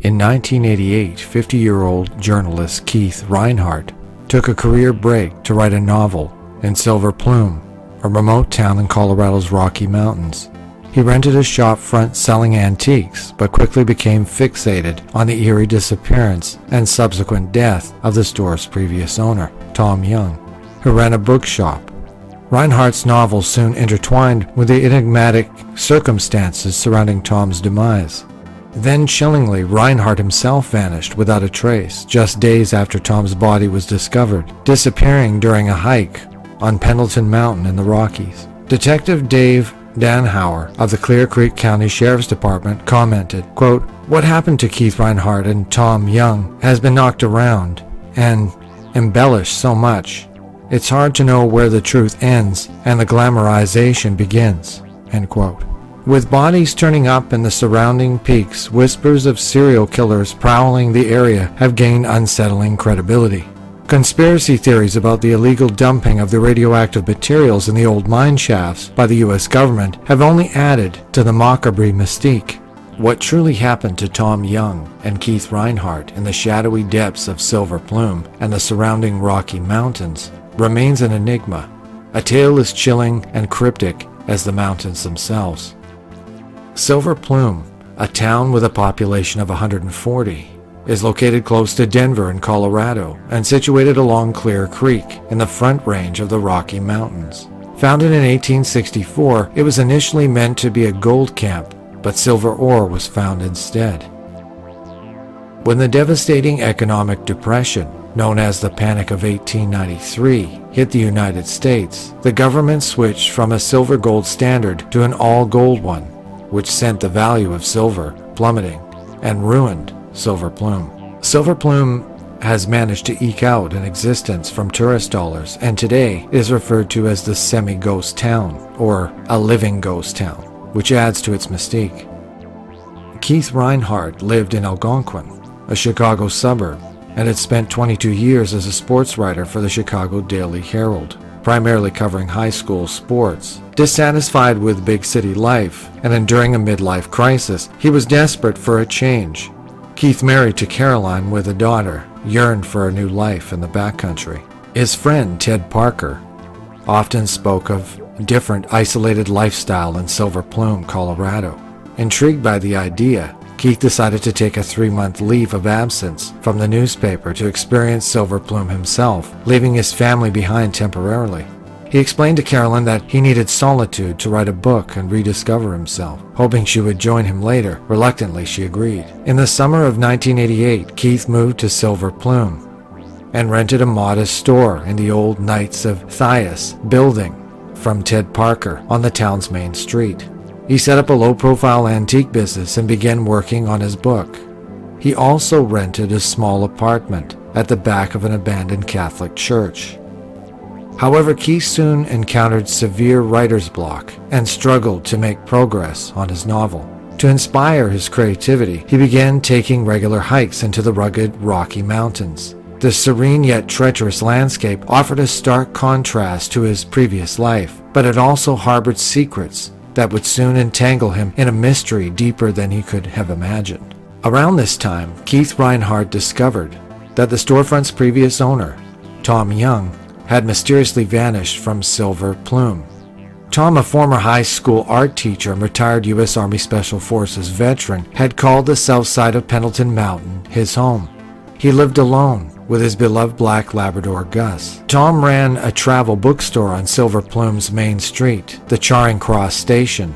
In 1988, 50-year-old journalist Keith Reinhard took a career break to write a novel in Silver Plume, a remote town in Colorado's Rocky Mountains. He rented a shop front selling antiques, but quickly became fixated on the eerie disappearance and subsequent death of the store's previous owner, Tom Young, who ran a bookshop. Reinhardt's novel soon intertwined with the enigmatic circumstances surrounding Tom's demise. Then chillingly, Reinhardt himself vanished without a trace just days after Tom's body was discovered, disappearing during a hike on Pendleton Mountain in the Rockies. Detective Dave Danhauer of the Clear Creek County Sheriff's Department commented, quote, "What happened to Keith Reinhardt and Tom Young has been knocked around and embellished so much. It's hard to know where the truth ends and the glamorization begins," end quote. With bodies turning up in the surrounding peaks, whispers of serial killers prowling the area have gained unsettling credibility. Conspiracy theories about the illegal dumping of the radioactive materials in the old mine shafts by the U.S. government have only added to the macabre mystique. What truly happened to Tom Young and Keith Reinhardt in the shadowy depths of Silver Plume and the surrounding Rocky Mountains remains an enigma, a tale as chilling and cryptic as the mountains themselves. Silver Plume, a town with a population of 140, is located close to Denver in Colorado and situated along Clear Creek in the Front Range of the Rocky Mountains. Founded in 1864, it was initially meant to be a gold camp, but silver ore was found instead. When the devastating economic depression, known as the Panic of 1893, hit the United States, the government switched from a silver-gold standard to an all-gold one, which sent the value of silver plummeting and ruined Silver Plume. Silver Plume has managed to eke out an existence from tourist dollars and today is referred to as the semi-ghost town, or a living ghost town, which adds to its mystique. Keith Reinhardt lived in Algonquin, a Chicago suburb, and had spent 22 years as a sports writer for the Chicago Daily Herald, primarily covering high school sports. Dissatisfied with big city life and enduring a midlife crisis, he was desperate for a change. Keith, married to Caroline with a daughter, yearned for a new life in the backcountry. His friend Ted Parker often spoke of different isolated lifestyle in Silver Plume, Colorado. Intrigued by the idea, Keith decided to take a 3-month leave of absence from the newspaper to experience Silver Plume himself, leaving his family behind temporarily. He explained to Caroline that he needed solitude to write a book and rediscover himself. Hoping she would join him later, reluctantly she agreed. In the summer of 1988, Keith moved to Silver Plume and rented a modest store in the old Knights of Thias building from Ted Parker on the town's main street. He set up a low-profile antique business and began working on his book. He also rented a small apartment at the back of an abandoned Catholic church. However, Keith soon encountered severe writer's block and struggled to make progress on his novel. To inspire his creativity, he began taking regular hikes into the rugged Rocky Mountains. The serene yet treacherous landscape offered a stark contrast to his previous life, but it also harbored secrets that would soon entangle him in a mystery deeper than he could have imagined. Around this time, Keith Reinhardt discovered that the storefront's previous owner, Tom Young, had mysteriously vanished from Silver Plume. Tom, a former high school art teacher and retired U.S. Army Special Forces veteran, had called the south side of Pendleton Mountain his home. He lived alone with his beloved black Labrador Gus. Tom ran a travel bookstore on Silver Plume's main street, the Charing Cross Station.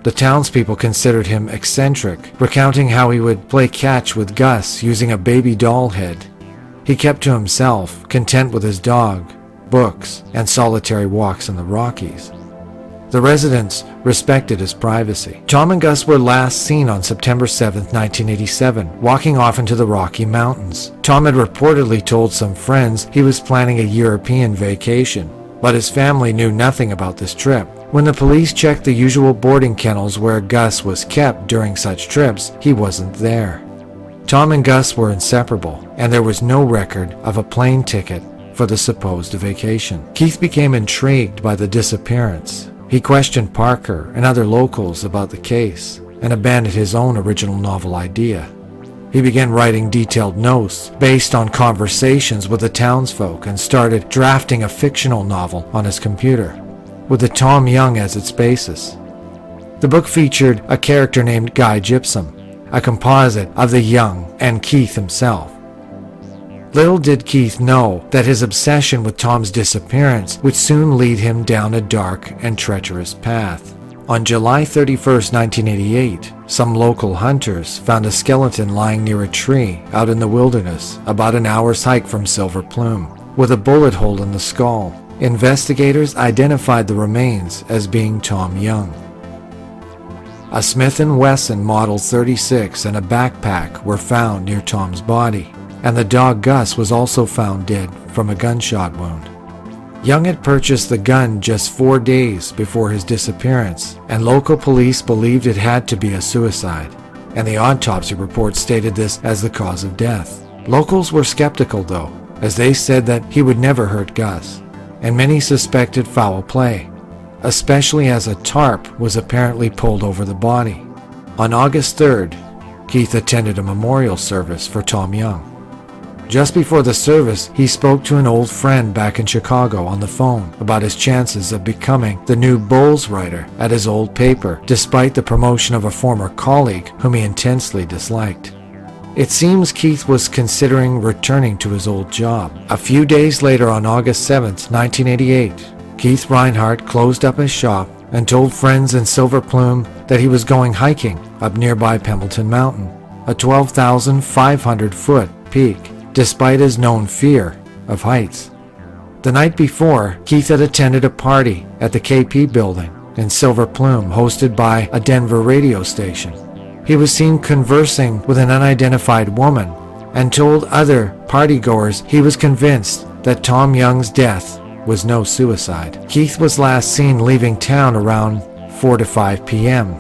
The townspeople considered him eccentric, recounting how he would play catch with Gus using a baby doll head. He kept to himself, content with his dog, books, and solitary walks in the Rockies. The residents respected his privacy. Tom and Gus were last seen on September 7, 1987, walking off into the Rocky Mountains. Tom had reportedly told some friends he was planning a European vacation, but his family knew nothing about this trip. When the police checked the usual boarding kennels where Gus was kept during such trips, he wasn't there. Tom and Gus were inseparable, and there was no record of a plane ticket for the supposed vacation. Keith became intrigued by the disappearance. He questioned Parker and other locals about the case and abandoned his own original novel idea. He began writing detailed notes based on conversations with the townsfolk and started drafting a fictional novel on his computer, with the Tom Young as its basis. The book featured a character named Guy Gypsum, a composite of the Young and Keith himself. Little did Keith know that his obsession with Tom's disappearance would soon lead him down a dark and treacherous path. On July 31, 1988, some local hunters found a skeleton lying near a tree out in the wilderness, about an hour's hike from Silver Plume, with a bullet hole in the skull. Investigators identified the remains as being Tom Young. A Smith & Wesson Model 36 and a backpack were found near Tom's body, and the dog Gus was also found dead from a gunshot wound. Young had purchased the gun just 4 days before his disappearance, and local police believed it had to be a suicide, and the autopsy report stated this as the cause of death. Locals were skeptical, though, as they said that he would never hurt Gus, and many suspected foul play, especially as a tarp was apparently pulled over the body. On August 3rd, Keith attended a memorial service for Tom Young. Just before the service, he spoke to an old friend back in Chicago on the phone about his chances of becoming the new Bulls writer at his old paper, despite the promotion of a former colleague whom he intensely disliked. It seems Keith was considering returning to his old job. A few days later, on August 7, 1988, Keith Reinhard closed up his shop and told friends in Silver Plume that he was going hiking up nearby Pembleton Mountain, a 12,500-foot peak, despite his known fear of heights. The night before, Keith had attended a party at the KP building in Silver Plume hosted by a Denver radio station. He was seen conversing with an unidentified woman and told other partygoers he was convinced that Tom Young's death was no suicide. Keith was last seen leaving town around 4 to 5 p.m.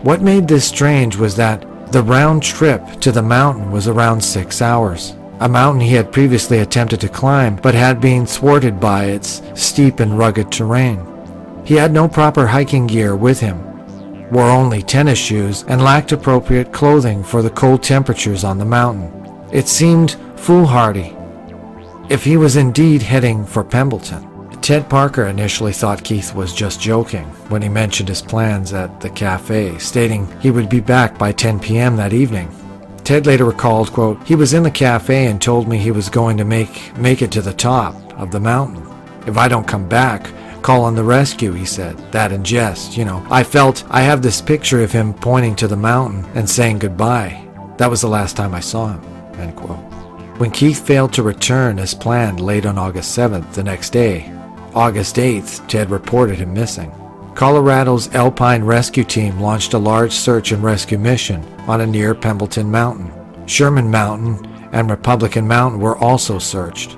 What made this strange was that the round trip to the mountain was around 6 hours. A mountain he had previously attempted to climb, but had been thwarted by its steep and rugged terrain. He had no proper hiking gear with him, wore only tennis shoes, and lacked appropriate clothing for the cold temperatures on the mountain. It seemed foolhardy if he was indeed heading for Pembleton. Ted Parker initially thought Keith was just joking when he mentioned his plans at the cafe, stating he would be back by 10 p.m. that evening. Ted later recalled, quote, "He was in the cafe and told me he was going to make it to the top of the mountain. If I don't come back, call on the rescue," he said. That in jest, I felt I have this picture of him pointing to the mountain and saying goodbye. That was the last time I saw him, end quote. When Keith failed to return as planned late on August 7th, the next day, August 8th, Ted reported him missing. Colorado's Alpine Rescue Team launched a large search and rescue mission on a near Pembleton Mountain. Sherman Mountain and Republican Mountain were also searched.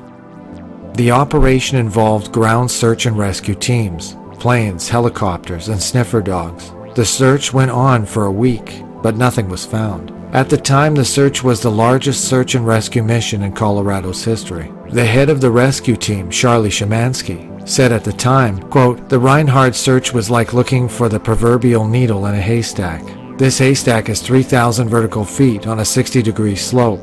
The operation involved ground search and rescue teams, planes, helicopters, and sniffer dogs. The search went on for a week, but nothing was found. At the time, the search was the largest search and rescue mission in Colorado's history. The head of the rescue team, Charlie Szymanski, said at the time, quote, "The Reinhard search was like looking for the proverbial needle in a haystack. This haystack is 3,000 vertical feet on a 60-degree slope.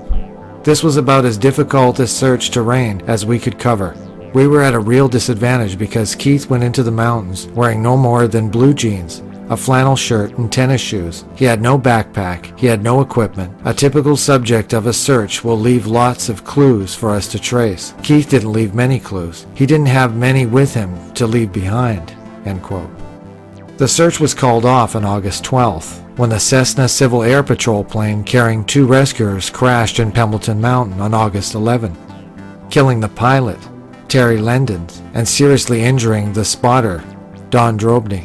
This was about as difficult a search terrain as we could cover. We were at a real disadvantage because Keith went into the mountains wearing no more than blue jeans, a flannel shirt, and tennis shoes. He had no backpack. He had no equipment. A typical subject of a search will leave lots of clues for us to trace. Keith didn't leave many clues. He didn't have many with him to leave behind," end quote. The search was called off on August 12th, when the Cessna Civil Air Patrol plane carrying 2 rescuers crashed in Pembleton Mountain on August 11, killing the pilot, Terry Lendens, and seriously injuring the spotter, Don Drobny.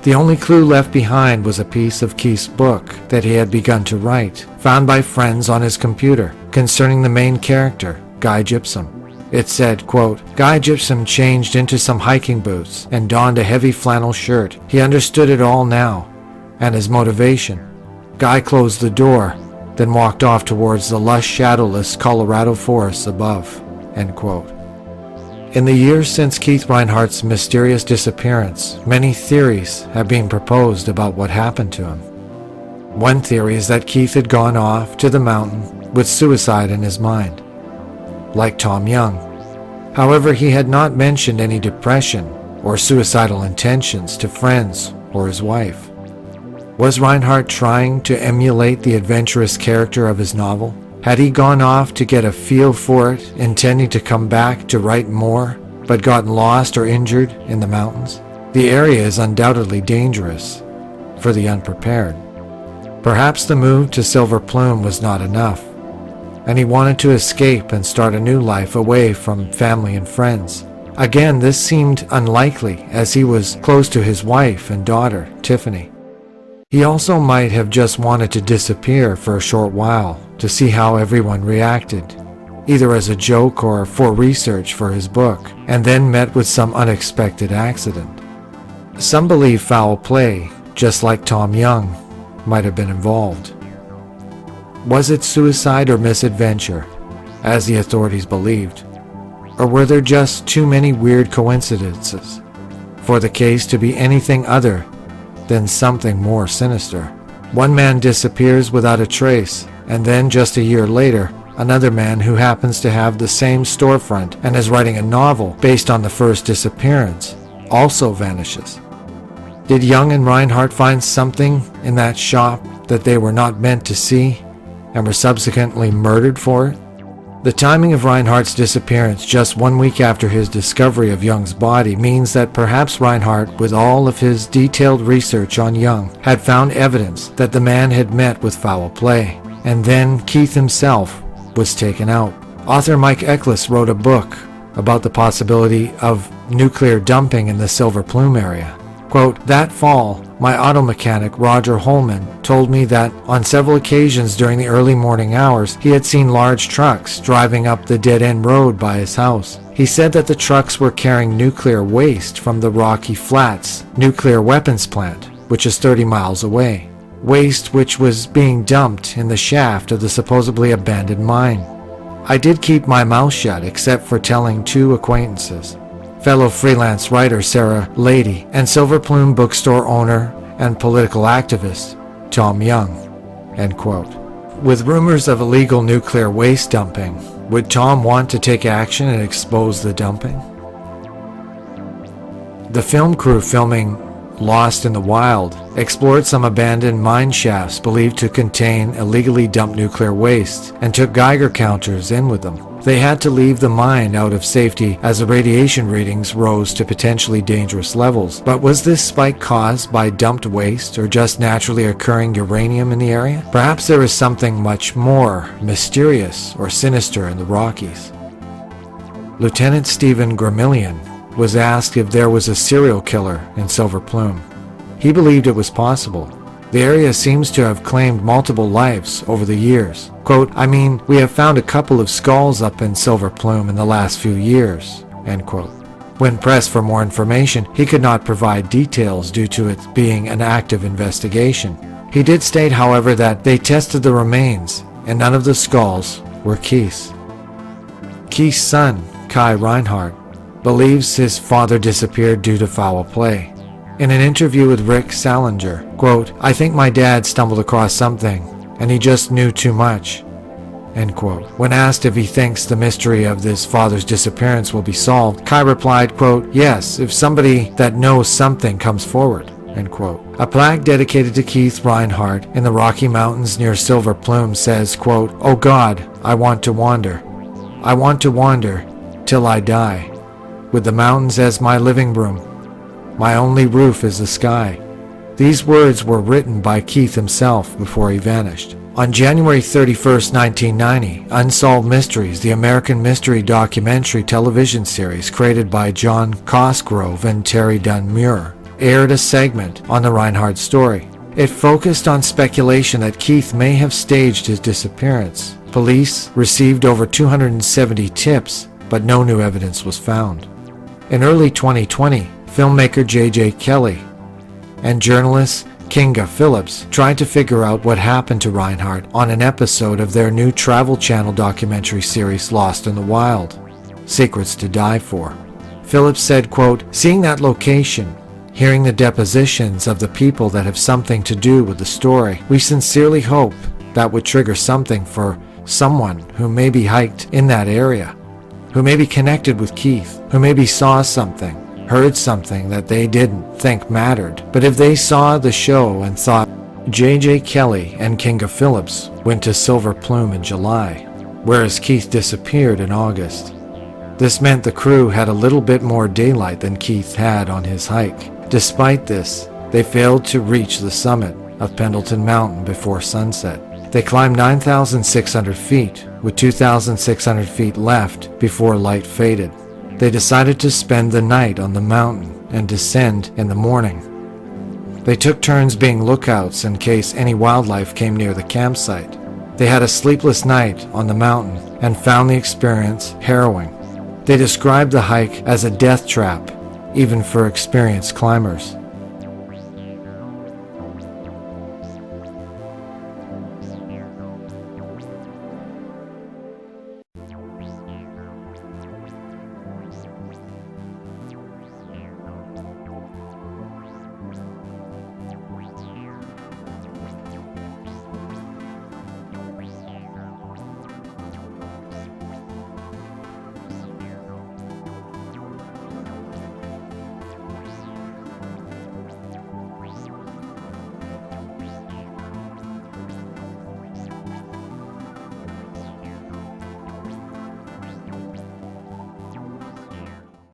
The only clue left behind was a piece of Keith's book that he had begun to write, found by friends on his computer, concerning the main character, Guy Gypsum. It said, quote, "Guy Gypsum changed into some hiking boots and donned a heavy flannel shirt. He understood it all now, and his motivation. Guy closed the door, then walked off towards the lush, shadowless Colorado forests above," end quote. In the years since Keith Reinhardt's mysterious disappearance, many theories have been proposed about what happened to him. One theory is that Keith had gone off to the mountain with suicide in his mind, like Tom Young. However, he had not mentioned any depression or suicidal intentions to friends or his wife. Was Reinhard trying to emulate the adventurous character of his novel? Had he gone off to get a feel for it, intending to come back to write more, but gotten lost or injured in the mountains? The area is undoubtedly dangerous for the unprepared. Perhaps the move to Silver Plume was not enough, and he wanted to escape and start a new life away from family and friends. Again, this seemed unlikely, as he was close to his wife and daughter, Tiffany. He also might have just wanted to disappear for a short while to see how everyone reacted, either as a joke or for research for his book, and then met with some unexpected accident. Some believe foul play, just like Tom Young, might have been involved. Was it suicide or misadventure, as the authorities believed? Or were there just too many weird coincidences for the case to be anything other than something more sinister? One man disappears without a trace, and then just a year later, another man who happens to have the same storefront and is writing a novel based on the first disappearance also vanishes. Did Young and Reinhard find something in that shop that they were not meant to see and were subsequently murdered for it? The timing of Reinhardt's disappearance just 1 week after his discovery of Young's body means that perhaps Reinhardt, with all of his detailed research on Young, had found evidence that the man had met with foul play, and then Keith himself was taken out. Author Mike Eckles wrote a book about the possibility of nuclear dumping in the Silver Plume area. Quote, "That fall, my auto mechanic Roger Holman told me that on several occasions during the early morning hours, he had seen large trucks driving up the dead-end road by his house. He said that the trucks were carrying nuclear waste from the Rocky Flats nuclear weapons plant, which is 30 miles away. Waste which was being dumped in the shaft of the supposedly abandoned mine. I did keep my mouth shut except for telling 2 acquaintances, fellow freelance writer Sarah Lady and Silver Plume bookstore owner and political activist Tom Young." End quote. With rumors of illegal nuclear waste dumping, would Tom want to take action and expose the dumping? The film crew filming Lost in the Wild explored some abandoned mine shafts believed to contain illegally dumped nuclear waste and took Geiger counters in with them. They had to leave the mine out of safety as the radiation readings rose to potentially dangerous levels. But was this spike caused by dumped waste or just naturally occurring uranium in the area? Perhaps there is something much more mysterious or sinister in the Rockies. Lieutenant Stephen Gramillion was asked if there was a serial killer in Silver Plume. He believed it was possible. The area seems to have claimed multiple lives over the years. Quote, "I mean, we have found a couple of skulls up in Silver Plume in the last few years." End quote. When pressed for more information, he could not provide details due to it being an active investigation. He did state, however, that they tested the remains and none of the skulls were Keith's. Keith's son, Kai Reinhardt, believes his father disappeared due to foul play. In an interview with Rick Salinger, quote, "I think my dad stumbled across something, and he just knew too much." End quote. When asked if he thinks the mystery of his father's disappearance will be solved, Kai replied, quote, "Yes, if somebody that knows something comes forward." End quote. A plaque dedicated to Keith Reinhardt in the Rocky Mountains near Silver Plume says, quote, "Oh God, I want to wander. I want to wander till I die, with the mountains as my living room. My only roof is the sky." These words were written by Keith himself before he vanished. On January 31st, 1990, Unsolved Mysteries, the American mystery documentary television series created by John Cosgrove and Terry Dunn Muir, aired a segment on the Reinhardt story. It focused on speculation that Keith may have staged his disappearance. Police received over 270 tips, but no new evidence was found. In early 2020, filmmaker J.J. Kelly and journalist Kinga Phillips tried to figure out what happened to Reinhardt on an episode of their new Travel Channel documentary series Lost in the Wild, Secrets to Die For. Phillips said, quote, "Seeing that location, Hearing the depositions of the people that have something to do with the story, we sincerely hope that would trigger something for someone who maybe hiked in that area, who maybe connected with Keith, who maybe saw something, heard something that they didn't think mattered. But if they saw the show and thought, J.J. Kelly and Kinga Phillips went to Silver Plume in July, whereas Keith disappeared in August. This meant the crew had a little bit more daylight than Keith had on his hike. Despite this, they failed to reach the summit of Pendleton Mountain before sunset. They climbed 9,600 feet, with 2,600 feet left before light faded. They decided to spend the night on the mountain and descend in the morning. They took turns being lookouts in case any wildlife came near the campsite. They had a sleepless night on the mountain and found the experience harrowing. They described the hike as a death trap, even for experienced climbers.